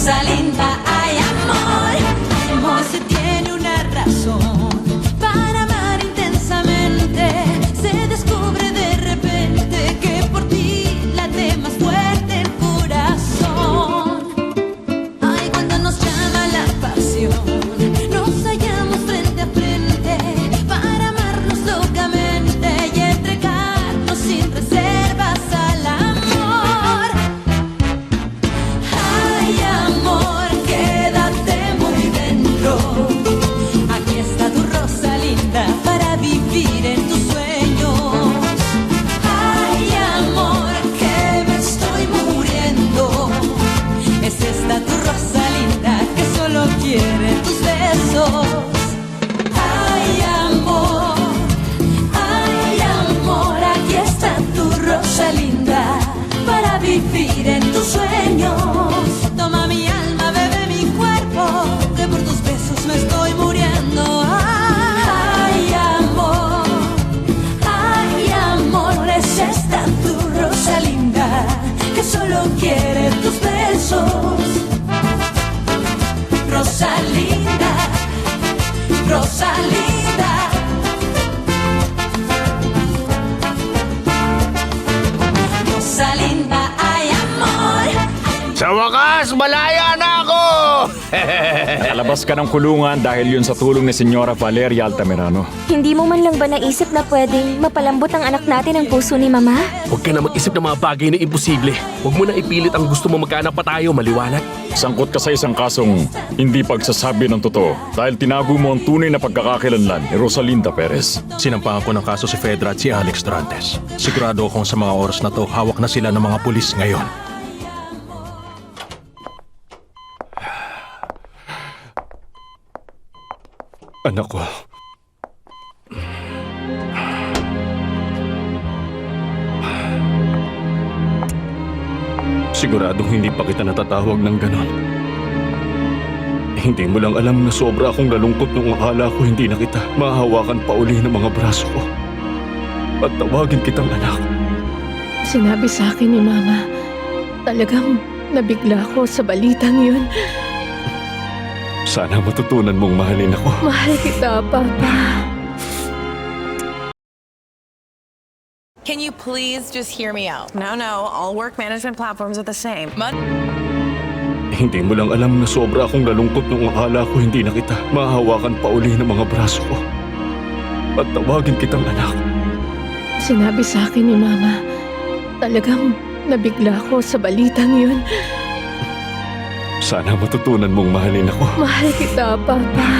Rosalinda, ay amor, amor se tiene una razón para amar intensamente. Se descubre de repente que por ti late más fuerte el corazón. Ay, cuando nos llama la pasión, nos hallamos frente a frente para amarnos locamente y entregarnos sin reservas al amor. Ay, amor, quédate muy dentro. Aquí está tu Rosalinda para vivir en tus sueños. Ay, amor, que me estoy muriendo. Es esta tu Rosalinda que solo quiere tus besos. Ay, amor, aquí está tu Rosalinda para vivir en tus sueños. Toma mi alma, bebe mi cuerpo, que por tus besos me estoy muriendo. Ay, amor, es esta tu Rosalinda que solo quiere tus besos. Rosalinda, Rosalinda. Rosalinda, ay amor. Sa wakas, malaya na ako! Nakalabas ka ng kulungan dahil yun sa tulong ni Senyora Valeria Altamirano. Hindi mo man lang ba naisip na pwedeng mapalambot ang anak natin ang puso ni Mama? Huwag ka na mag-isip ng mga bagay na imposible. Huwag mo na ipilit ang gusto mo magkaanak pa tayo, maliwanag. Sangkot ka sa isang kasong hindi pagsasabi ng totoo dahil tinago mo ang tunay na pagkakakilanlan ni Rosalinda Perez. Sinampahan ko ng kaso si Fedra at si Alex Durantes. Sigurado akong sa mga oras na to, hawak na sila ng mga pulis ngayon. Anak ko. Siguradong hindi pa kita natatawag ng ganon. Hindi mo lang alam na sobra akong nalungkot nung akala ko hindi na kita mahahawakan pa uli ng mga braso ko. At tawagin kitang anak. Sinabi sa akin ni Mama, talagang nabigla ako sa balitang yun. Sana matutunan mong mahalin ako. Mahal kita, Papa. Can you please just hear me out? No, all work management platforms are the same. Hindi mo lang alam na sobra akong nalungkot nung akala ko hindi na kita mahahawakan pa uli ng mga braso ko. At tawagin kitang anak. Sinabi sa akin ni Mama, talagang nabigla ako sa balitang yun. Sana matutunan mong mahalin ako. Mahal kita, Papa.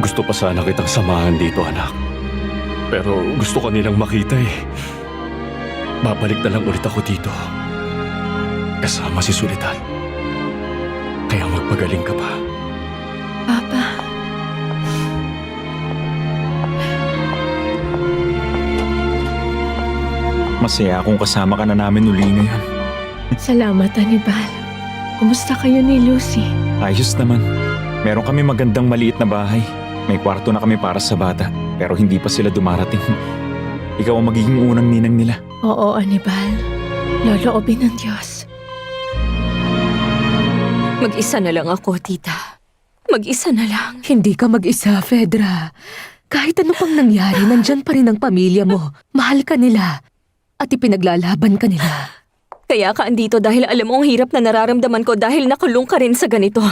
Gusto pa sana kitang samahan dito, anak. Pero gusto ko nilang makita eh. Babalik na lang ulit ako dito. Kasama si Sulitan. Kaya magpagaling ka pa. Papa. Masaya akong kasama ka na namin uli ngayon. Salamat, Anibal. Kumusta kayo ni Lucy? Ayos naman. Meron kami magandang maliit na bahay. May kwarto na kami para sa bata. Pero hindi pa sila dumarating. Ikaw ang magiging unang ninang nila. Oo, Anibal. Loloobin ng Diyos. Mag-isa na lang ako, tita. Mag-isa na lang. Hindi ka mag-isa, Fedra. Kahit ano pang nangyari, nandyan pa rin ang pamilya mo. Mahal ka nila. At ipinaglalaban ka nila. Kaya ka andito dahil alam mo ang hirap na nararamdaman ko dahil nakulong ka rin sa ganito.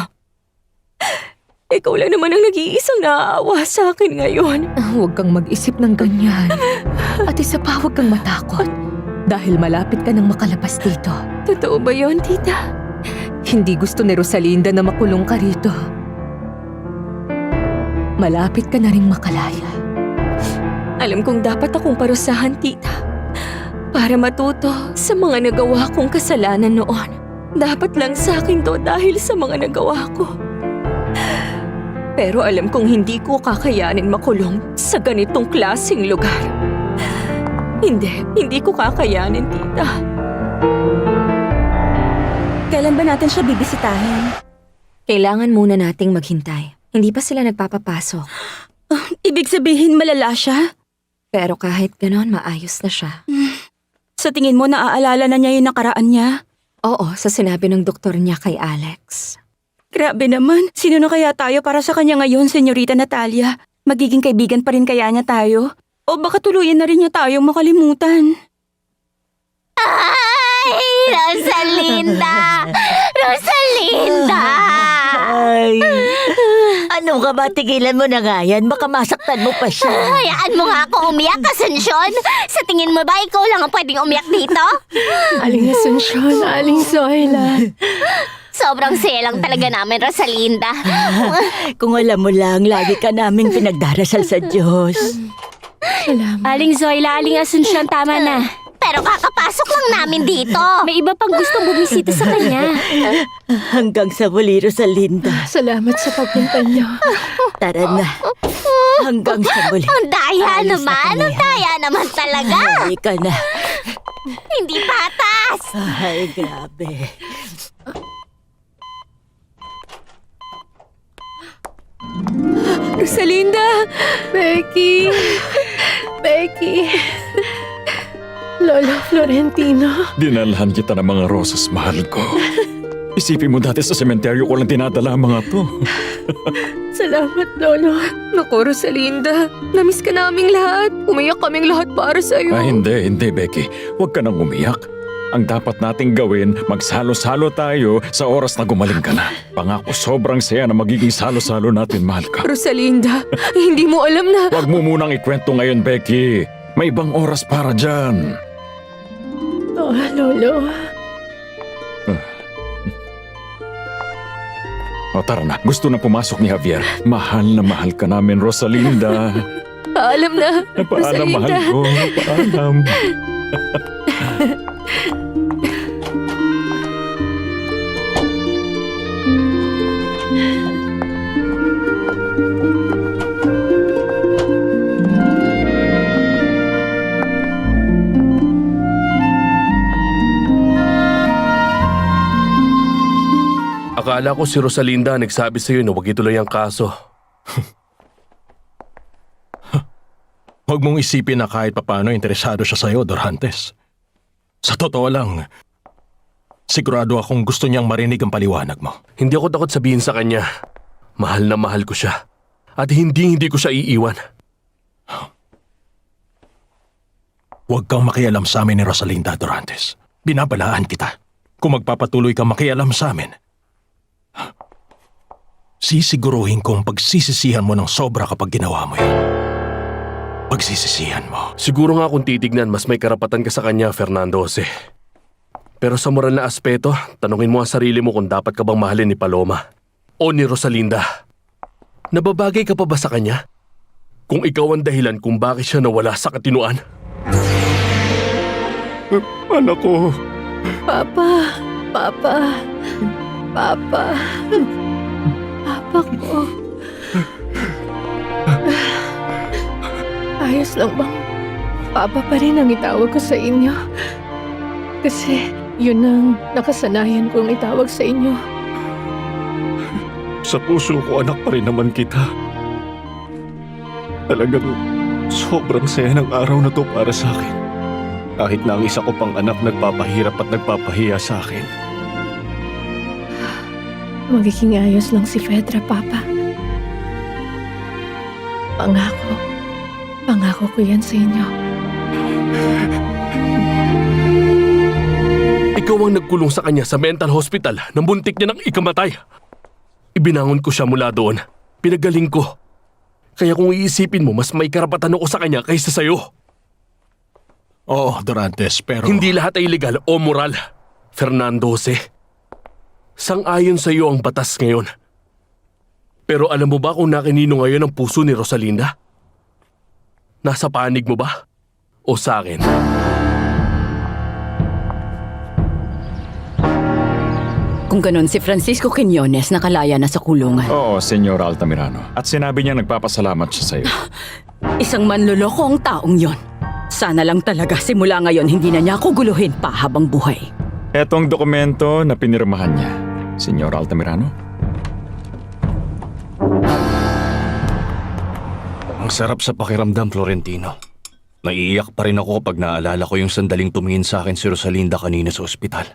Ikaw lang naman ang nag-iisang naaawa sa akin ngayon. Huwag kang mag-isip ng ganyan. At isa pa, huwag kang matakot. Dahil malapit ka nang makalabas dito. Totoo ba yun, tita? Hindi gusto ni Rosalinda na makulong ka rito. Malapit ka na ring makalaya. Alam kong dapat akong parusahan, tita. Para matuto sa mga nagawa kong kasalanan noon. Dapat lang sa akin to dahil sa mga nagawa ko. Pero alam kong hindi ko kakayanin makulong sa ganitong klaseng lugar. Hindi ko kakayanin, tita. Kailan ba natin siya bibisitahin? Kailangan muna nating maghintay. Hindi pa sila nagpapapasok. Ibig sabihin malala siya? Pero kahit ganon, maayos na siya. Sa tingin mo, naaalala na niya yung nakaraan niya? Oo, sa sinabi ng doktor niya kay Alex. Grabe naman. Sino na kaya tayo para sa kanya ngayon, Senyorita Natalia? Magiging kaibigan pa rin kaya niya tayo? O baka tuluyan na rin niya tayong makalimutan? Ay, Rosalinda! Rosalinda! Ay, ano ka ba? Tigilan mo na nga yan. Baka masaktan mo pa siya. Hayaan mo nga ako umiyak, Asuncion. Sa tingin mo ba ikaw lang ang pwedeng umiyak dito? Aling Asuncion, Aling Zoila. Sobrang saya lang talaga namin, Rosalinda. Kung alam mo lang, lagi ka naming pinagdarasal sa Diyos. Salamat. Aling Zoila, Aling Asuncion, tama na. Pero kakapasok lang namin dito. May iba pang gustong bumisita sa kanya. Hanggang sa muli, Rosalinda. Salamat sa pagpunta niyo. Tara na. Hanggang sa muli. Ang daya Alis na naman. kami. Ang daya naman talaga. Halika na. Hindi patas. Ay, grabe. Rosalinda! Becky! Becky! Lolo Florentino. Dinalhan kita ng mga rosas, mahal ko. Isipin mo dati sa sementeryo ko lang dinadala ang mga to. Salamat, Lolo. Naku, Rosalinda. Namiss ka naming lahat. Umiyak kaming lahat para sa'yo. Hindi, Becky. Huwag ka nang umiyak. Ang dapat nating gawin, magsalo-salo tayo sa oras na gumaling ka na. Pangako, sobrang saya na magiging salo-salo natin, mahal ka. Rosalinda, hindi mo alam na... Huwag mo munang ikwento ngayon, Becky. May ibang oras para dyan. Oh, Lolo. O tara na, gusto na pumasok ni Javier. Mahal na mahal ka namin, Rosalinda. Paalam na, Paalam, mahal Rosalinda. ko. Paalam. Akala ko si Rosalinda nagsabi sa'yo na huwag ituloy ang kaso. Huwag mong isipin na kahit papano interesado siya sa'yo, Dorantes. Sa totoo lang, sigurado akong gusto niyang marinig ang paliwanag mo. Hindi ako takot sabihin sa kanya. Mahal na mahal ko siya. At hindi ko siya iiwan. Huwag kang makialam sa amin ni Rosalinda, Dorantes. Binabalaan kita. Kung magpapatuloy kang makialam sa amin, sisiguruhin kong pagsisisihan mo ng sobra kapag ginawa mo yan. Pagsisisihan mo. Siguro nga kung titignan, mas may karapatan ka sa kanya, Fernando Jose. Pero sa moral na aspeto, tanungin mo ang sarili mo kung dapat ka bang mahalin ni Paloma o ni Rosalinda. Nababagay ka pa ba sa kanya? Kung ikaw ang dahilan kung bakit siya nawala sa katinuan? Anak ko. Papa. Papa. Papa. Papa ko. Ayos lang bang Papa pa rin ang itawag ko sa inyo? Kasi yun ang nakasanayan kong itawag sa inyo. Sa puso ko, anak pa rin naman kita. Talagang sobrang saya ng araw na to para sa akin. Kahit na ang isa ko pang anak nagpapahirap at nagpapahiya sa akin. Magiging ayos lang si Fedra, Papa. Pangako. Pangako ko yan sa inyo. Ikaw ang nagkulong sa kanya sa mental hospital nang buntik niya ng ikamatay. Ibinangon ko siya mula doon. Pinagaling ko. Kaya kung iisipin mo, mas may karapatan ako sa kanya kaysa sa'yo. Oo, Dorantes, pero... Hindi lahat ay legal o moral. Fernando Jose, sang-ayon sa iyo ang batas ngayon. Pero alam mo ba kung nakinino ngayon ang puso ni Rosalinda? Nasa panig mo ba? O sa akin? Kung ganon, si Francisco Quiñones nakalaya na sa kulungan. Oo, Senyor Altamirano. At sinabi niya nagpapasalamat siya sa'yo. Isang manloloko ang taong yon. Sana lang talaga simula ngayon hindi na niya ako guluhin pa habang buhay. Etong dokumento na pinirmahan niya, Senyor Altamirano. Ang sarap sa pakiramdam, Florentino. Naiiyak pa rin ako pag naalala ko yung sandaling tumingin sa akin si Rosalinda kanina sa ospital.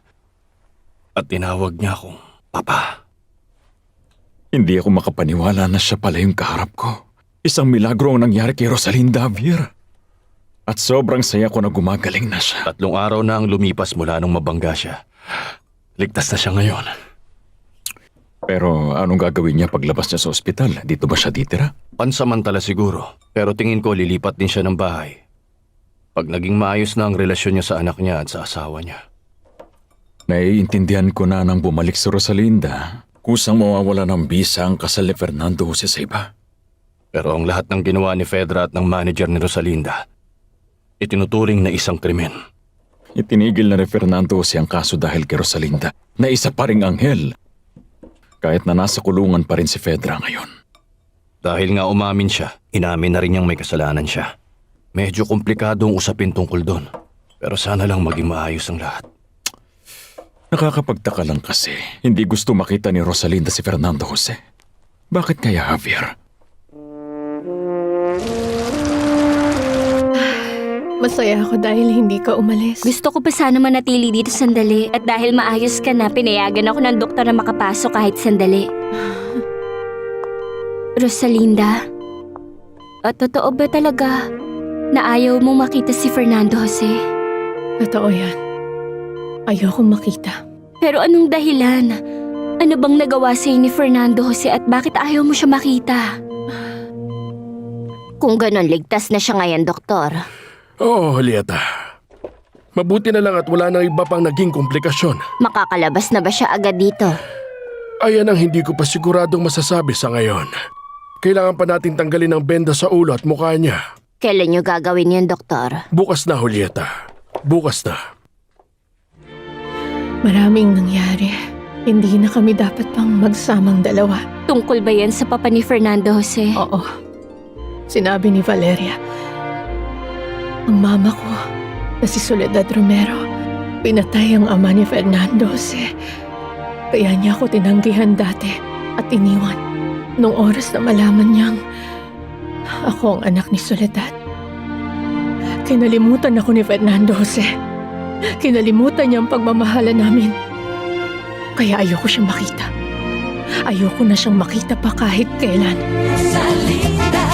At tinawag niya akong Papa. Hindi ako makapaniwala na siya pala yung kaharap ko. Isang milagro ang nangyari kay Rosalinda, Javier. At sobrang saya ko na gumagaling na siya. 3 araw na ang lumipas mula nung mabangga siya. Ligtas na siya ngayon. Pero anong gagawin niya paglabas niya sa ospital? Dito ba siya titira? Pansamantala siguro, pero tingin ko lilipat din siya ng bahay. Pag naging maayos na ang relasyon niya sa anak niya at sa asawa niya. Naiintindihan ko na nang bumalik si Rosalinda. Kusang mawawala ng bisa ang kasal ni Fernando Jose sa iba. Pero ang lahat ng ginawa ni Fedra at ng manager ni Rosalinda, itinuturing na isang krimen. Itinigil na ni Fernando Jose ang kaso dahil kay Rosalinda na isa pa ring anghel. Kahit na nasa kulungan pa rin si Fedra ngayon. Dahil nga umamin siya, inamin na rin niyang may kasalanan siya. Medyo komplikado ang usapin tungkol doon. Pero sana lang maging maayos ang lahat. Nakakapagtaka lang kasi, hindi gusto makita ni Rosalinda si Fernando Jose. Bakit kaya, Javier? Masaya ako dahil hindi ka umalis. Gusto ko pa sana manatili dito sandali at dahil maayos ka na, pinayagan ako ng doktor na makapasok kahit sandali. Rosalinda, totoo ba talaga na ayaw mong makita si Fernando Jose? Totoo yan. Ayokong makita. Pero anong dahilan? Ano bang nagawa sa'yo ni Fernando Jose at bakit ayaw mo siya makita? Kung ganon, ligtas na siya ngayon, doktor. Oo, Julieta. Mabuti na lang at wala nang iba pang naging komplikasyon. Makakalabas na ba siya agad dito? Ayan ang hindi ko pa siguradong masasabi sa ngayon. Kailangan pa natin tanggalin ang benda sa ulo at mukha niya. Kailan niyo gagawin yan, doktor? Bukas na, Julieta. Bukas na. Maraming nangyari. Hindi na kami dapat pang magsamang dalawa. Tungkol ba yan sa papa ni Fernando Jose? Oo. Sinabi ni Valeria. Ang mama ko, na si Soledad Romero, pinatay ang ama ni Fernando Jose. Kaya niya ako tinanggihan dati at iniwan. Nung oras na malaman niyang ako ang anak ni Soledad. Kinalimutan ako ni Fernando Jose. Kinalimutan niya ang pagmamahala namin. Kaya ayoko siyang makita. Ayoko na siyang makita pa kahit kailan. Rosalinda,